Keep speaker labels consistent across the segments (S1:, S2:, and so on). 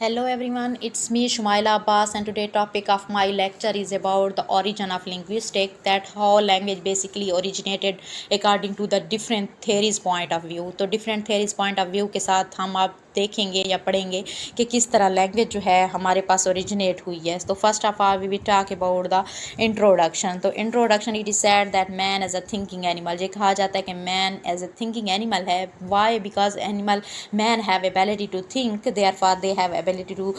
S1: Hello everyone, it's me Shumaila Abbas, and today topic of my lecture is about the origin of linguistics, that how language basically originated according to the different theories point of view. तो different theories point of view के साथ हम आप देखेंगे या पढ़ेंगे कि किस तरह लैंग्वेज जो है हमारे पास ओरिजिनेट हुई है. तो first of all we will talk about the introduction. तो introduction it is said that man as a thinking animal. ये कहा जाता है कि man as a thinking animal है. Why? Because animal man have ability to think, therefore they have ability to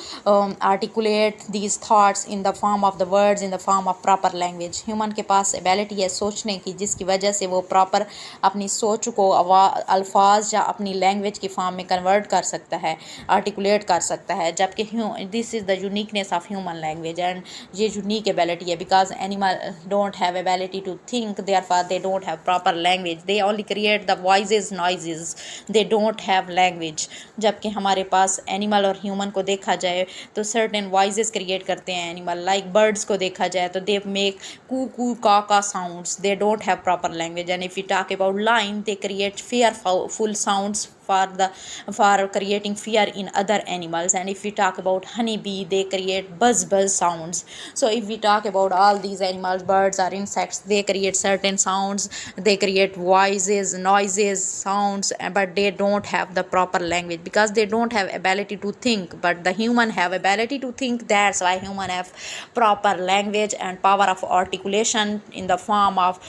S1: articulate these thoughts in the form of the words, in the form of proper language. Human के पास ability है सोचने की, जिसकी वजह से वो proper अपनी सोच को अल्फाज या अपनी लैंग्वेज की फॉर्म में कन्वर्ट कर सकता है, आर्टिकुलेट कर सकता है. जबकि this is the uniqueness of human language, and ये यूनिक एबिलिटी है. Because animal don't have ability to think, therefore they don't have proper language. They only create the voices, noises, they don't have language. जबकि हमारे पास animal और human को देखा जाए तो certain voices create करते हैं एनिमल. लाइक बर्ड्स को देखा जाए तो दे मेक कू कू का sounds. They don't have proper language. And if you talk about line, they create fearful sounds for creating fear in other animals. And if we talk about honeybee, they create buzz sounds. So if we talk about all these animals, birds or insects, they create certain sounds, they create voices, noises, sounds, but they don't have the proper language because they don't have ability to think. But the human have ability to think. That's why human have proper language and power of articulation in the form of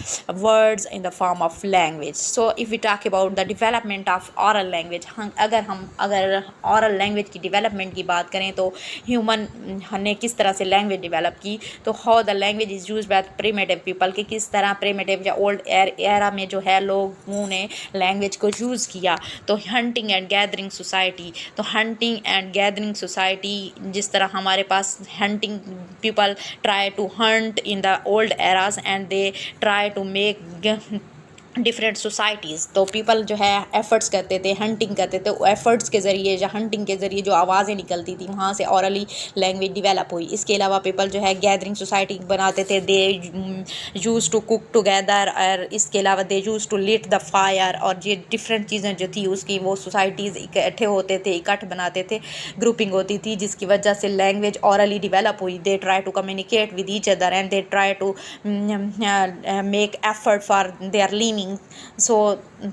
S1: words, in the form of language. So if we talk about the development of oral language, अगर ऑरल language की development की बात करें तो human ने किस तरह से लैंग्वेज डेवलप की. तो how the language is use by primitive people, कि किस तरह प्रिमिटिव या ओल्ड एरा में जो है लोगों ने लैंग्वेज को यूज़ किया. तो हंटिंग एंड गैदरिंग सोसाइटी, तो हंटिंग एंड गैदरिंग सोसाइटी, जिस तरह हमारे पास hunting people try to hunt in the old eras and they try to make different societies. तो पीपल जो है एफ़र्ट्स करते थे, हंटिंग करते थे. एफ़र्ट्स के ज़रिए या हंटिंग के ज़रिए जो आवाज़ें निकलती थी वहाँ से ऑरली लैंग्वेज डेवलप हुई. इसके अलावा पीपल जो है गैदरिंग सोसाइटी बनाते थे. They use to cook together, और इसके अलावा they use to lit the fire. और ये डिफरेंट चीज़ें जो थी उसकी वो सोसाइटीज़ इकट्ठे होते थे, इकट्ठ बनाते थे, ग्रुपिंग होती थी, जिसकी वजह से लैंग्वेज ऑरली डेवलप हुई. They try to communicate with each other and they try to make effort for their living. So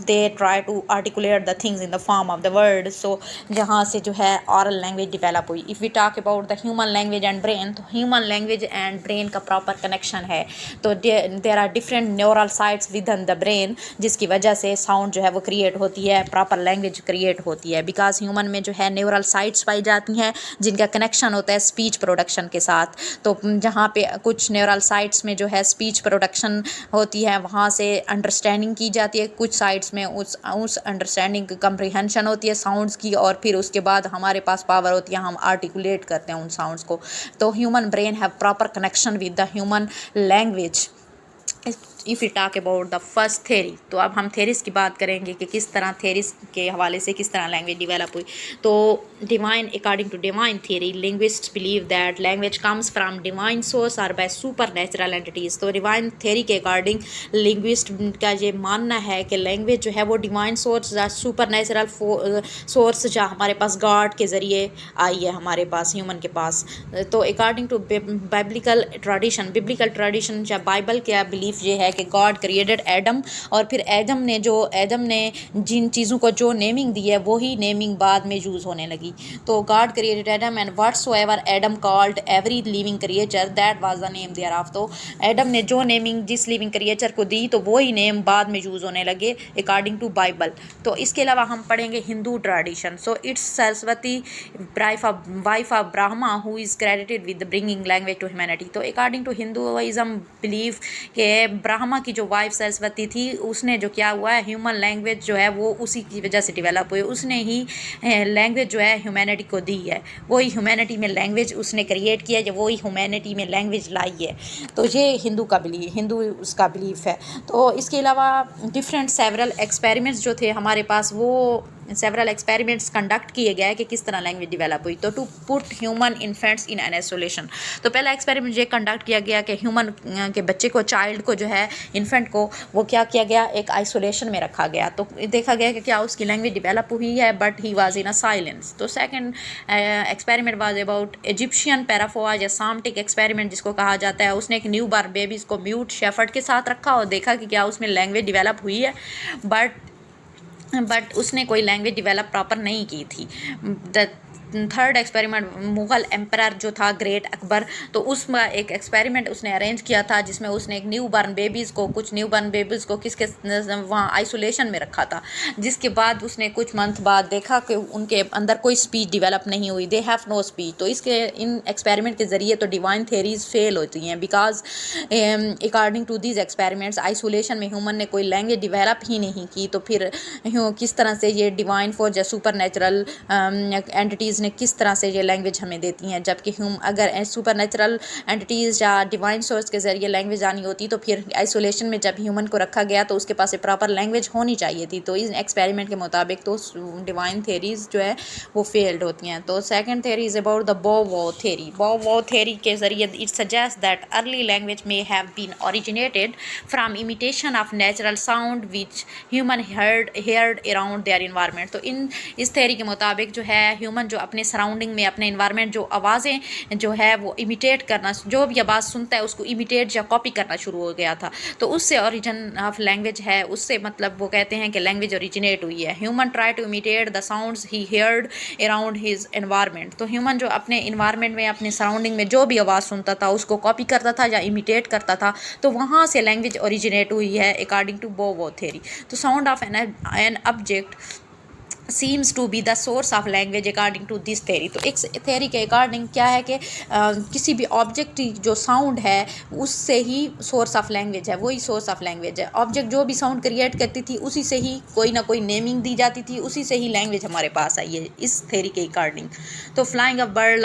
S1: they try to articulate the things in the form of the word. So जहाँ से जो है oral language develop हुई. If we talk about the human language and brain, तो human language and brain का proper connection है. तो there are different neural sites within the brain, जिसकी वजह से sound जो है वो create होती है, proper language create होती है. Because human में जो है neural sites पाई जाती हैं जिनका connection होता है speech production के साथ. तो जहाँ पे कुछ neural sites में जो है speech production होती है, वहाँ से अंडरस्टैंडिंग की जाती है. कुछ साइड्स में उस अंडरस्टैंडिंग की कंप्रीहेंशन होती है साउंड्स की, और फिर उसके बाद हमारे पास पावर होती है, हम आर्टिकुलेट करते हैं उन साउंड्स को. तो human brain have proper connection with the human language. If you talk about the first theory, तो अब हम थेरीज की बात करेंगे कि किस तरह थेरीज के हवाले से किस तरह लैंग्वेज डेवलप हुई. तो divine, according to divine theory, linguists believe that language comes from divine source और बाय सुपर नेचुरल एंटिटीज़. तो डिवाइन थेरी के अकॉर्डिंग लिंग्विस्ट का ये मानना है कि लैंग्वेज जो है वो डिवाइन सोर्स या सुपर नेचुरल सोर्स जो हमारे पास गॉड के ज़रिए आई है हमारे पास, ह्यूमन के पास. तो अकॉर्डिंग टू बिब्लिकल ट्रेडिशन या बाइबल का बिलीफ ये है कि गॉड क्रिएटेड एडम, और फिर एडम ने जिन चीज़ों को जो नेमिंग दी है वही नेमिंग बाद में यूज़ होने लगी. तो God created Adam and whatsoever Adam called every living creature that was the name thereof. तो एडम ने जो नेमिंग जिस लिविंग क्रिएचर को दी तो वही नेम बाद में यूज़ होने लगे अकॉर्डिंग टू बाइबल. तो इसके अलावा हम पढ़ेंगे Hindu tradition. So it's Saraswati wife of Brahma who is credited with bringing language to humanity. तो अकॉर्डिंग टू हिंदुइज्म बिलीव के ब्रह्मा की जो वाइफ सरस्वती थी उसने जो क्या हुआ है, ह्यूमन लैंग्वेज जो है वो उसी की वजह से डेवलप हुई. उसने ही लैंग्वेज जो है ह्यूमैनिटी को दी है. वही ह्यूमैनिटी में लैंग्वेज उसने क्रिएट किया है, जो वही ह्यूमैनिटी में लैंग्वेज लाई है. तो ये हिंदू उसका बिलीफ है. तो इसके अलावा डिफरेंट सेवरल एक्सपेरिमेंट्स जो थे हमारे पास वो सेवरल एक्सपेरिमेंट्स कंडक्ट किए गए कि किस तरह लैंग्वेज डेवलप हुई। तो to put human infants in an isolation, तो पहला एक्सपेरिमेंट ये कंडक्ट किया गया कि ह्यूमन के बच्चे को, चाइल्ड को जो है, इन्फेंट को, वो क्या किया गया, एक आइसोलेशन में रखा गया। तो देखा गया कि क्या उसकी लैंग्वेज डेवलप हुई है, but he was in a silence. तो second experiment was about Egyptian pharaoh's या सामटिक एक्सपेरिमेंट जिसको कहा जाता है। उसने एक न्यू बार बेबीज़ को म्यूट शेफर्ड के साथ रखा और देखा कि क्या उसमें लैंग्वेज डेवलप हुई है, बट उसने कोई लैंग्वेज डेवलप प्रॉपर नहीं की थी। थर्ड एक्सपेरिमेंट, मुग़ल एम्परर जो था ग्रेट अकबर, तो उसमें एक एक्सपेरिमेंट उसने अरेंज किया था जिसमें उसने एक न्यू बॉर्न बेबीज़ को, कुछ न्यू बॉर्न बेबीज़ को किसके वहाँ आइसोलेशन में रखा था, जिसके बाद उसने कुछ मंथ बाद देखा कि उनके अंदर कोई स्पीच डेवलप नहीं हुई, दे हैव नो स्पीच। तो इसके इन एक्सपेरिमेंट के ज़रिए तो डिवाइन थेरीज फेल होती हैं, because according to these experiments isolation में ह्यूमन ने कोई लैंग्वेज डेवलप ही नहीं की। तो फिर किस तरह से ये डिवाइन फोर्स या सुपर नेचुरल एंटिटीज़ ने किस तरह से ये लैंग्वेज हमें देती हैं, जबकि अगर सुपर नेचुरल एंटिटीज़ या डिवाइन सोर्स के ज़रिए लैंग्वेज आनी होती तो फिर आइसोलेशन में जब ह्यूमन को रखा गया तो उसके पास प्रॉपर लैंग्वेज होनी चाहिए थी। तो इस एक्सपेरिमेंट के मुताबिक तो डिवाइन थेरीज जो है वो फेल्ड होती हैं। तो second theory is about the bow wow theory. Bow wow theory के ज़रिए it suggest that early language में have been originated from imitation of natural sound which human heard around their environment. तो इस थेरी के मुताबिक जो है ह्यूमन जो अपने सराउंडिंग में, अपने इन्वायरमेंट जो आवाज़ें जो है वो इमिटेट करना, जो भी आवाज़ सुनता है उसको इमिटेट या कॉपी करना शुरू हो गया था। तो उससे ओरिजिन ऑफ लैंग्वेज है, उससे मतलब वो कहते हैं कि लैंग्वेज ओरिजिनेट हुई है। Human try to imitate the sounds he heard around his environment. तो ह्यूमन जो अपने इन्वायरमेंट में, अपने सराउंडिंग में जो भी आवाज़ सुनता था उसको कॉपी करता था या इमिटेट करता था, तो वहाँ से लैंग्वेज ओरिजिनेट हुई है अकॉर्डिंग टू बो-वो थेरी। तो sound of an object seems to be the source of language according to this theory. तो एक थेरी के अकॉर्डिंग क्या है कि किसी भी ऑब्जेक्ट की जो साउंड है उससे ही सोर्स ऑफ लैंग्वेज है, वही सोर्स ऑफ लैंग्वेज है। ऑब्जेक्ट जो भी साउंड क्रिएट करती थी उसी से ही कोई ना कोई नेमिंग दी जाती थी, उसी से ही लैंग्वेज हमारे पास आई है इस थेरी के अकॉर्डिंग। तो फ्लाइंग अ बर्ड